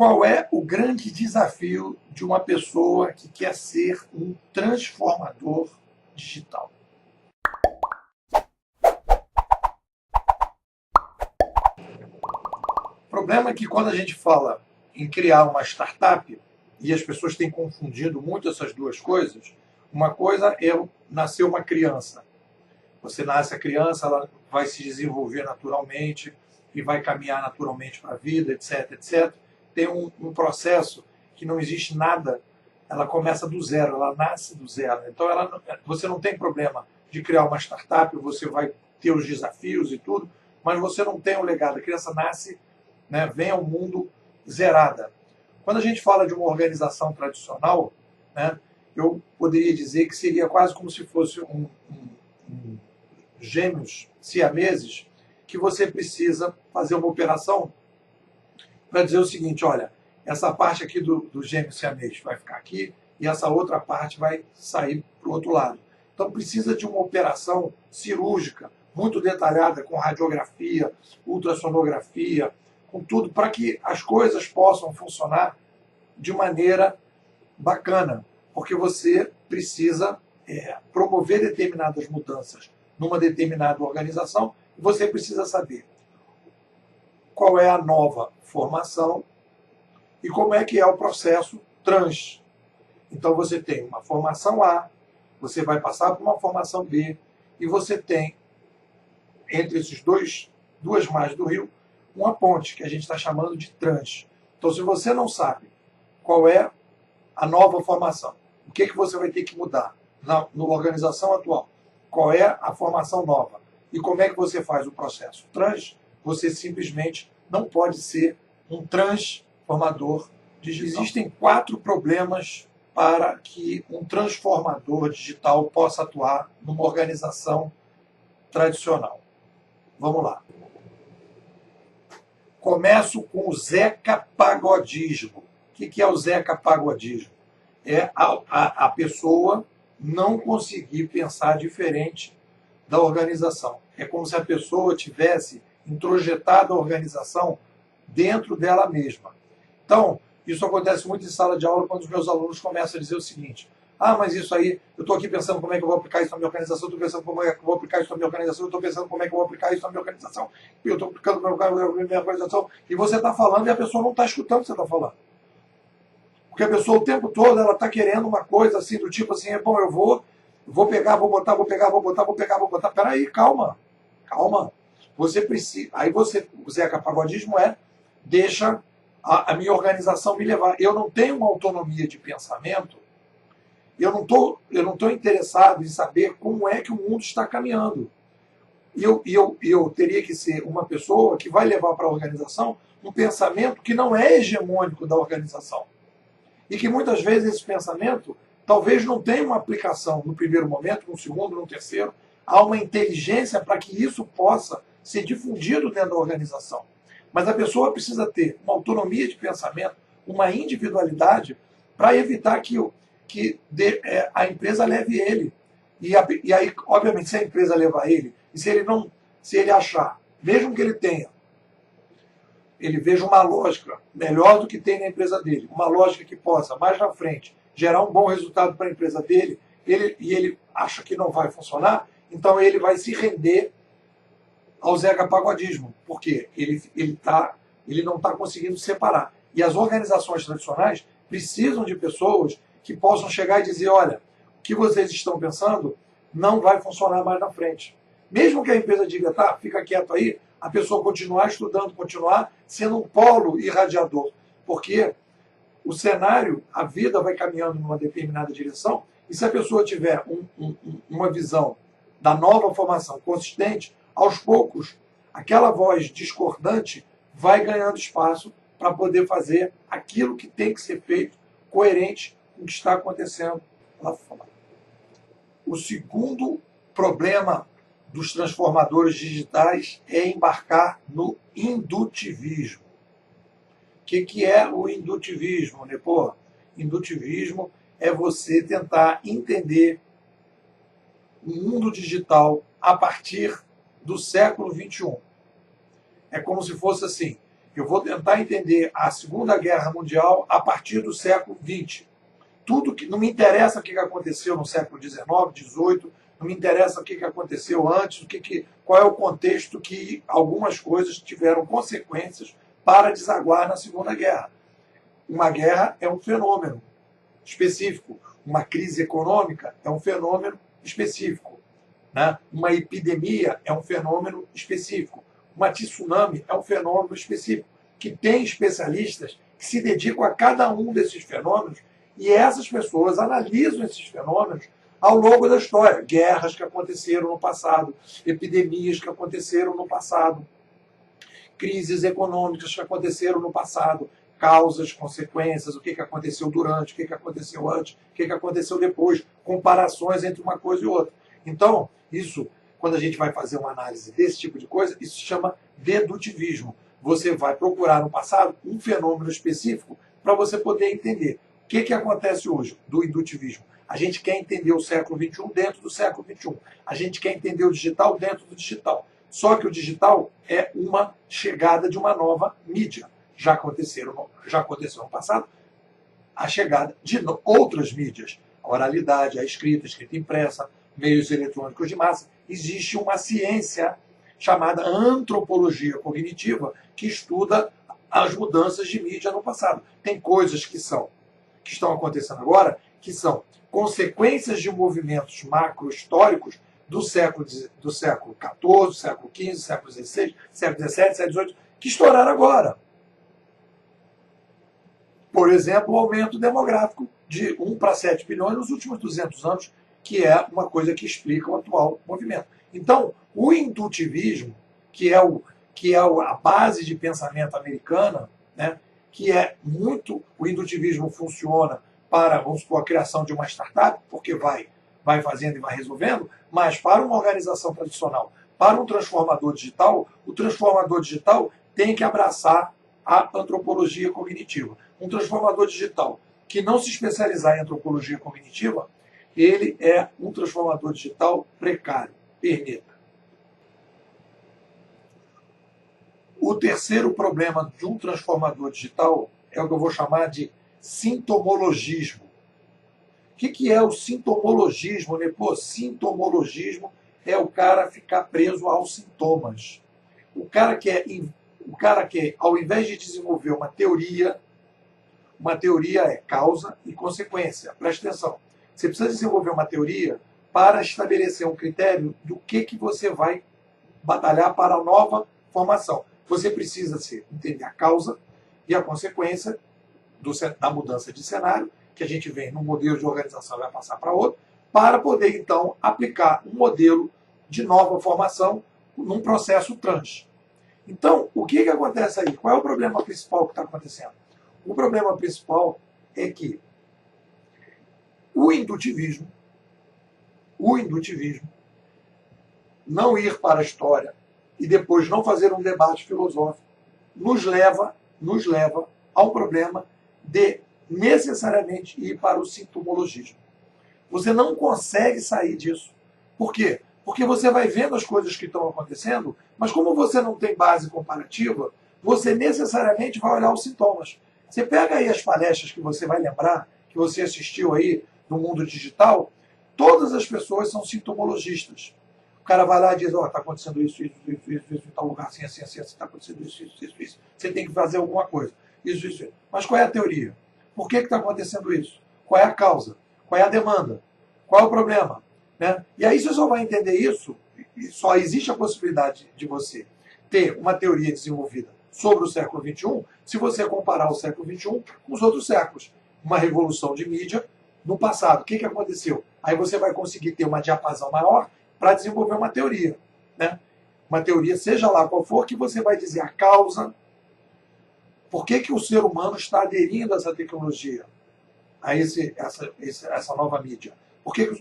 Qual é o grande desafio de uma pessoa que quer ser um transformador digital? O problema é que quando a gente fala em criar uma startup, e as pessoas têm confundido muito essas duas coisas, uma coisa é nascer uma criança. Você nasce a criança, ela vai se desenvolver naturalmente e vai caminhar naturalmente para a vida, etc, etc. Tem um processo que não existe nada, ela começa do zero, ela nasce do zero. Então você não tem problema de criar uma startup, você vai ter os desafios e tudo, mas você não tem o legado. A criança nasce, né, vem ao mundo zerada. Quando a gente fala de uma organização tradicional, né, eu poderia dizer que seria quase como se fosse gêmeos siameses, que você precisa fazer uma operação para dizer o seguinte: olha, essa parte aqui do gêmeo siamês vai ficar aqui e essa outra parte vai sair para o outro lado. Então precisa de uma operação cirúrgica, muito detalhada, com radiografia, ultrassonografia, com tudo, para que as coisas possam funcionar de maneira bacana, porque você precisa promover determinadas mudanças numa determinada organização, e você precisa saber qual é a nova formação e como é que é o processo trans. Então você tem uma formação A, você vai passar por uma formação B, e você tem, entre esses duas margens do rio, uma ponte, que a gente está chamando de trans. Então, se você não sabe qual é a nova formação, o que você vai ter que mudar na organização atual, qual é a formação nova e como é que você faz o processo trans, você simplesmente não pode ser um transformador digital. Existem 4 problemas para que um transformador digital possa atuar numa organização tradicional. Vamos lá. Começo com o Zeca Pagodismo. O que é o Zeca Pagodismo? É a pessoa não conseguir pensar diferente da organização. É como se a pessoa tivesse introjetado a organização dentro dela mesma. Então, isso acontece muito em sala de aula quando os meus alunos começam a dizer o seguinte: ah, mas isso aí, eu estou aqui pensando como é que eu vou aplicar isso na minha organização, eu estou pensando como é que eu vou aplicar isso na minha organização, eu estou pensando como é que eu vou aplicar isso na minha organização, eu estou aplicando na minha organização, e você está falando e a pessoa não está escutando o que você está falando. Porque a pessoa o tempo todo ela está querendo uma coisa assim, do tipo assim: bom, eu vou pegar, vou botar, vou pegar, vou botar, vou pegar, vou botar. Peraí, calma, calma. Você precisa. Aí o Zeca Pagodismo deixa a minha organização me levar. Eu não tenho uma autonomia de pensamento, eu não estou interessado em saber como é que o mundo está caminhando. E eu teria que ser uma pessoa que vai levar para a organização um pensamento que não é hegemônico da organização. E que muitas vezes esse pensamento talvez não tenha uma aplicação no primeiro momento, no segundo, no terceiro. Há uma inteligência para que isso possa ser difundido dentro da organização. Mas a pessoa precisa ter uma autonomia de pensamento, uma individualidade, para evitar que a empresa leve ele. E aí, obviamente, se a empresa levar ele, e se ele achar, mesmo que ele veja uma lógica melhor do que tem na empresa dele, uma lógica que possa, mais na frente, gerar um bom resultado para a empresa dele, e ele acha que não vai funcionar, então ele vai se render ao Zeca Pagodismo, porque ele não está conseguindo separar. E as organizações tradicionais precisam de pessoas que possam chegar e dizer: olha, o que vocês estão pensando não vai funcionar mais na frente. Mesmo que a empresa diga: tá, fica quieto aí, a pessoa continuar estudando, continuar sendo um polo irradiador. Porque o cenário, a vida vai caminhando numa determinada direção, e se a pessoa tiver uma visão da nova formação consistente, aos poucos, aquela voz discordante vai ganhando espaço para poder fazer aquilo que tem que ser feito, coerente com o que está acontecendo lá fora. O segundo problema dos transformadores digitais é embarcar no indutivismo. O que é o indutivismo, né? Pô, indutivismo é você tentar entender o mundo digital a partir do século XXI. É como se fosse assim: Eu vou tentar entender a Segunda Guerra Mundial a partir do século XX. Tudo que não me interessa o que aconteceu no século XIX, XVIII, não me interessa o que aconteceu antes, qual é o contexto que algumas coisas tiveram consequências para desaguar na Segunda Guerra. Uma guerra é um fenômeno específico, uma crise econômica é um fenômeno específico, né? Uma epidemia é um fenômeno específico, uma tsunami é um fenômeno específico, que tem especialistas que se dedicam a cada um desses fenômenos e essas pessoas analisam esses fenômenos ao longo da história. Guerras que aconteceram no passado, epidemias que aconteceram no passado, crises econômicas que aconteceram no passado, causas, consequências, o que aconteceu durante, o que aconteceu antes, o que aconteceu depois, comparações entre uma coisa e outra. Então, isso, quando a gente vai fazer uma análise desse tipo de coisa, isso se chama dedutivismo. Você vai procurar no passado um fenômeno específico para você poder entender. O que acontece hoje do indutivismo? A gente quer entender o século XXI dentro do século XXI. A gente quer entender o digital dentro do digital. Só que o digital é uma chegada de uma nova mídia. Já aconteceu no passado a chegada de outras mídias. A oralidade, a escrita impressa, meios eletrônicos de massa. Existe uma ciência chamada antropologia cognitiva que estuda as mudanças de mídia no passado. Tem coisas que estão acontecendo agora que são consequências de movimentos macro-históricos do século XIV, século XV, século XVI, século XVII, século XVIII, que estouraram agora. Por exemplo, o aumento demográfico de 1 para 7 bilhões nos últimos 200 anos, que é uma coisa que explica o atual movimento. Então, o indutivismo, que é a base de pensamento americana, né, que é muito... O indutivismo funciona para, vamos supor, a criação de uma startup, porque vai fazendo e vai resolvendo, mas para uma organização tradicional, para um transformador digital, o transformador digital tem que abraçar a antropologia cognitiva. Um transformador digital que não se especializar em antropologia cognitiva, ele é um transformador digital precário, perneta. O terceiro problema de um transformador digital é o que eu vou chamar de sintomologismo. O que é o sintomologismo? Né? Pô, sintomologismo é o cara ficar preso aos sintomas. O cara quer, ao invés de desenvolver uma teoria é causa e consequência. Preste atenção. Você precisa desenvolver uma teoria para estabelecer um critério do que você vai batalhar para a nova formação. Você precisa entender a causa e a consequência da mudança de cenário, que a gente vem num modelo de organização e vai passar para outro, para poder, então, aplicar um modelo de nova formação num processo trans. Então, o que acontece aí? Qual é o problema principal que está acontecendo? O problema principal é que o indutivismo, não ir para a história e depois não fazer um debate filosófico, nos leva a um problema de necessariamente ir para o sintomologismo. Você não consegue sair disso. Por quê? Porque você vai vendo as coisas que estão acontecendo, mas como você não tem base comparativa, você necessariamente vai olhar os sintomas. Você pega aí as palestras que você vai lembrar, que você assistiu aí no mundo digital, todas as pessoas são sintomologistas. O cara vai lá e diz, está acontecendo isso, em tal lugar, assim, está acontecendo isso. Você tem que fazer alguma coisa. Isso. Mas qual é a teoria? Por que está acontecendo isso? Qual é a causa? Qual é a demanda? Qual é o problema? Né? E aí você só vai entender isso, e só existe a possibilidade de você ter uma teoria desenvolvida sobre o século XXI, se você comparar o século XXI com os outros séculos. Uma revolução de mídia no passado. O que aconteceu? Aí você vai conseguir ter uma diapasão maior para desenvolver uma teoria. Né? Uma teoria, seja lá qual for, que você vai dizer a causa. Por que o ser humano está aderindo a essa tecnologia, a essa nova mídia?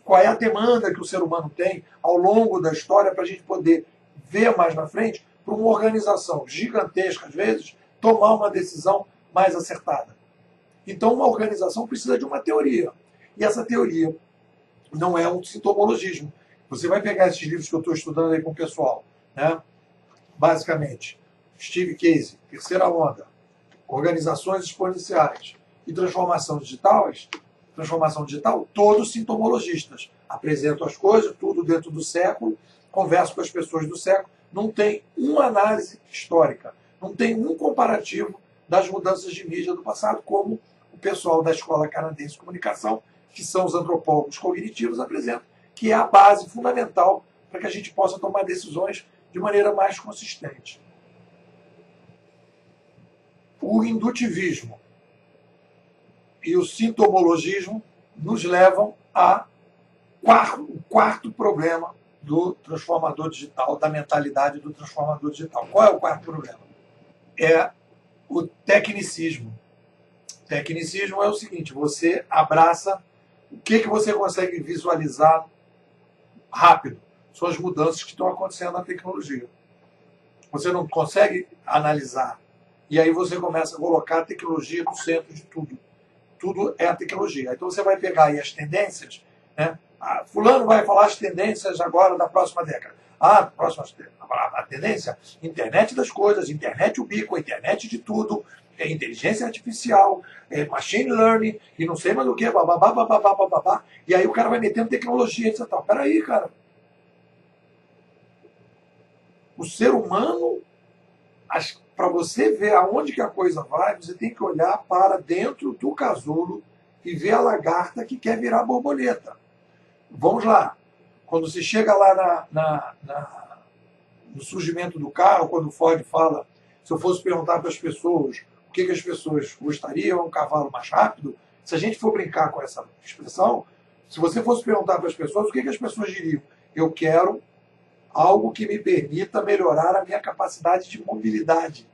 Qual é a demanda que o ser humano tem ao longo da história para a gente poder ver mais na frente, para uma organização gigantesca, às vezes, tomar uma decisão mais acertada. Então, uma organização precisa de uma teoria. E essa teoria não é um sintomologismo. Você vai pegar esses livros que eu estou estudando aí com o pessoal, né? Basicamente, Steve Casey, terceira onda, organizações exponenciais e transformação digital, todos sintomologistas. Apresentam as coisas, tudo dentro do século, converso com as pessoas do século, não tem uma análise histórica, não tem um comparativo das mudanças de mídia do passado, como o pessoal da Escola Canadense de Comunicação, que são os antropólogos cognitivos, apresentam, que é a base fundamental para que a gente possa tomar decisões de maneira mais consistente. O indutivismo e o sintomologismo nos levam ao quarto problema do transformador digital, da mentalidade do transformador digital. Qual é o quarto problema? É o tecnicismo. Tecnicismo é o seguinte: você abraça o que você consegue visualizar rápido. São as mudanças que estão acontecendo na tecnologia. Você não consegue analisar. E aí você começa a colocar a tecnologia no centro de tudo. Tudo é a tecnologia. Então você vai pegar aí as tendências, né? Fulano vai falar as tendências agora da próxima década. A tendência, internet das coisas, internet ubíqua, internet de tudo, inteligência artificial, machine learning, e não sei mais o que, babá. E aí o cara vai metendo tecnologia, etc. Peraí, cara. O ser humano, para você ver aonde que a coisa vai, você tem que olhar para dentro do casulo e ver a lagarta que quer virar borboleta. Vamos lá. Quando você chega lá no surgimento do carro, quando o Ford fala, se eu fosse perguntar para as pessoas o que as pessoas gostariam, um cavalo mais rápido, se a gente for brincar com essa expressão, se você fosse perguntar para as pessoas, o que as pessoas diriam? Eu quero algo que me permita melhorar a minha capacidade de mobilidade.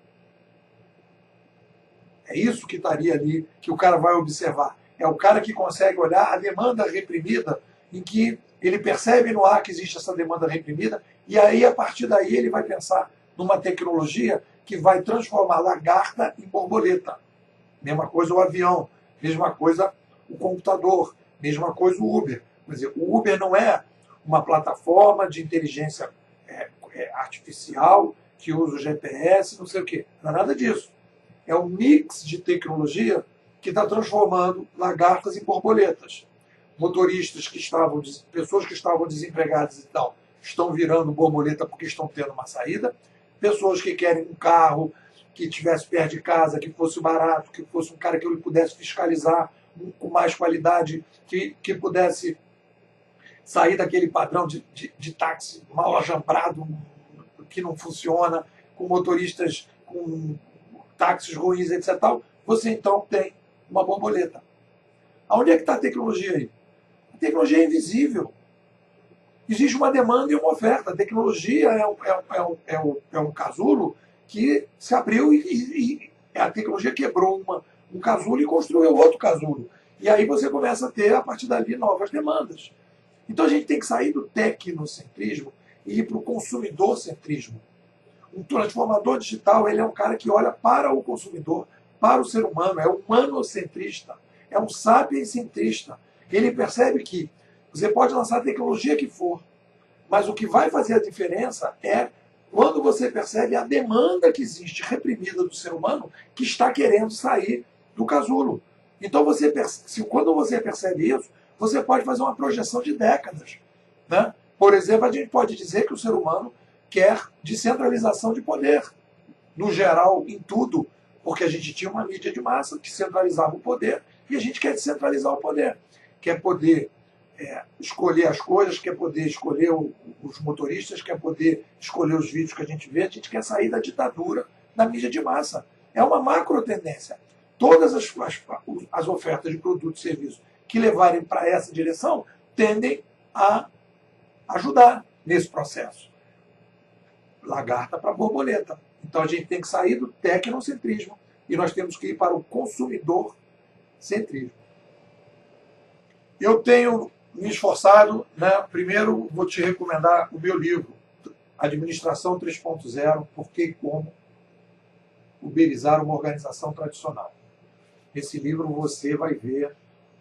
É isso que estaria ali, que o cara vai observar. É o cara que consegue olhar a demanda reprimida, em que ele percebe no ar que existe essa demanda reprimida, e aí, a partir daí, ele vai pensar numa tecnologia que vai transformar a lagarta em borboleta. Mesma coisa o avião, mesma coisa o computador, mesma coisa o Uber. Quer dizer, o Uber não é uma plataforma de inteligência artificial que usa o GPS, não sei o quê. Não é nada disso. É um mix de tecnologia que está transformando lagartas em borboletas. Motoristas pessoas que estavam desempregadas e tal, estão virando borboleta porque estão tendo uma saída. Pessoas que querem um carro que estivesse perto de casa, que fosse barato, que fosse um cara que ele pudesse fiscalizar com mais qualidade, que pudesse sair daquele padrão de táxi mal ajambrado, que não funciona, com motoristas com táxis ruins, etc. Você então tem uma borboleta. Aonde é que está a tecnologia aí? A tecnologia é invisível. Existe uma demanda e uma oferta. A tecnologia é um casulo que se abriu e a tecnologia quebrou um casulo e construiu outro casulo. E aí você começa a ter, a partir dali, novas demandas. Então a gente tem que sair do tecnocentrismo e ir para o consumidor-centrismo. Um transformador digital, ele é um cara que olha para o consumidor, para o ser humano, é humanocentrista, é um sapienscentrista. Ele percebe que você pode lançar a tecnologia que for, mas o que vai fazer a diferença é quando você percebe a demanda que existe reprimida do ser humano que está querendo sair do casulo. Então, quando você percebe isso, você pode fazer uma projeção de décadas. Né? Por exemplo, a gente pode dizer que o ser humano quer descentralização de poder, no geral, em tudo, porque a gente tinha uma mídia de massa que centralizava o poder e a gente quer descentralizar o poder. Quer poder escolher as coisas, quer poder escolher os motoristas, quer poder escolher os vídeos que a gente quer sair da ditadura da mídia de massa. É uma macro tendência. Todas as ofertas de produtos e serviços que levarem para essa direção tendem a ajudar nesse processo. Lagarta para borboleta. Então a gente tem que sair do tecnocentrismo e nós temos que ir para o consumidor-centrismo. Eu tenho me esforçado, né? Primeiro vou te recomendar o meu livro, Administração 3.0, Por que e Como Uberizar uma Organização Tradicional. Nesse livro você vai ver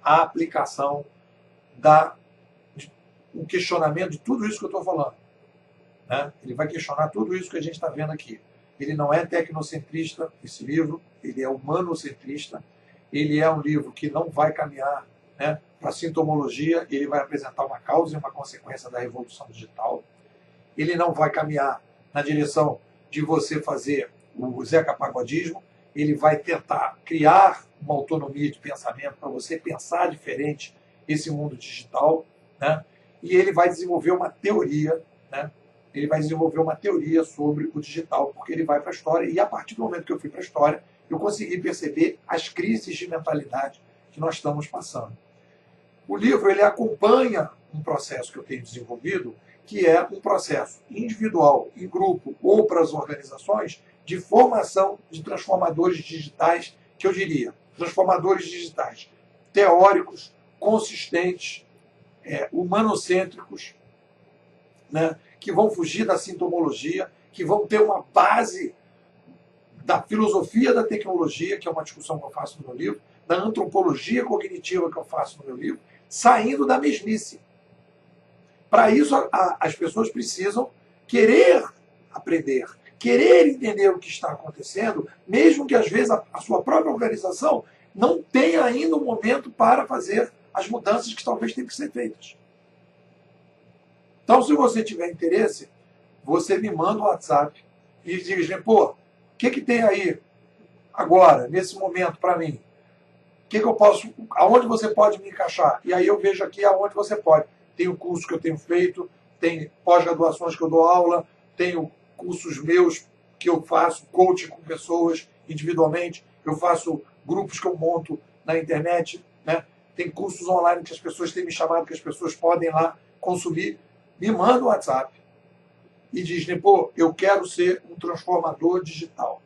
a aplicação o questionamento de tudo isso que eu estou falando. Né? Ele vai questionar tudo isso que a gente está vendo aqui. Ele não é tecnocentrista, esse livro, ele é humanocentrista. Ele é um livro que não vai caminhar, né, para a sintomologia, ele vai apresentar uma causa e uma consequência da revolução digital. Ele não vai caminhar na direção de você fazer o Zeca Pagodismo, ele vai tentar criar uma autonomia de pensamento para você pensar diferente esse mundo digital, né? E ele vai desenvolver uma teoria, né? Ele vai desenvolver uma teoria sobre o digital, porque ele vai para a história, e a partir do momento que eu fui para a história, eu consegui perceber as crises de mentalidade que nós estamos passando. O livro ele acompanha um processo que eu tenho desenvolvido, que é um processo individual, em grupo ou para as organizações, de formação de transformadores digitais, que eu diria, transformadores digitais teóricos, consistentes, humanocêntricos, né, que vão fugir da sintomologia, que vão ter uma base da filosofia da tecnologia, que é uma discussão que eu faço no meu livro, da antropologia cognitiva que eu faço no meu livro, saindo da mesmice. Para isso, as pessoas precisam querer aprender, querer entender o que está acontecendo, mesmo que às vezes a sua própria organização não tenha ainda um momento para fazer as mudanças que talvez tenham que ser feitas. Então, se você tiver interesse, você me manda um WhatsApp e diz, pô, o que tem aí agora, nesse momento, para mim? Aonde você pode me encaixar? E aí eu vejo aqui aonde você pode. Tem o curso que eu tenho feito, tem pós-graduações que eu dou aula, tenho cursos meus que eu faço, coaching com pessoas individualmente, eu faço grupos que eu monto na internet, né? Tem cursos online que as pessoas têm me chamado, que as pessoas podem lá consumir. Me manda um WhatsApp e diz, pô, eu quero ser um transformador digital.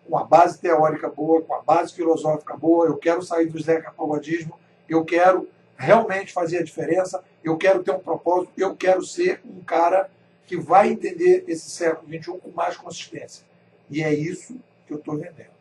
Com a base teórica boa, com a base filosófica boa, eu quero sair do Zeca Pagodismo, eu quero realmente fazer a diferença, eu quero ter um propósito, eu quero ser um cara que vai entender esse século XXI com mais consistência. E é isso que eu estou vendendo.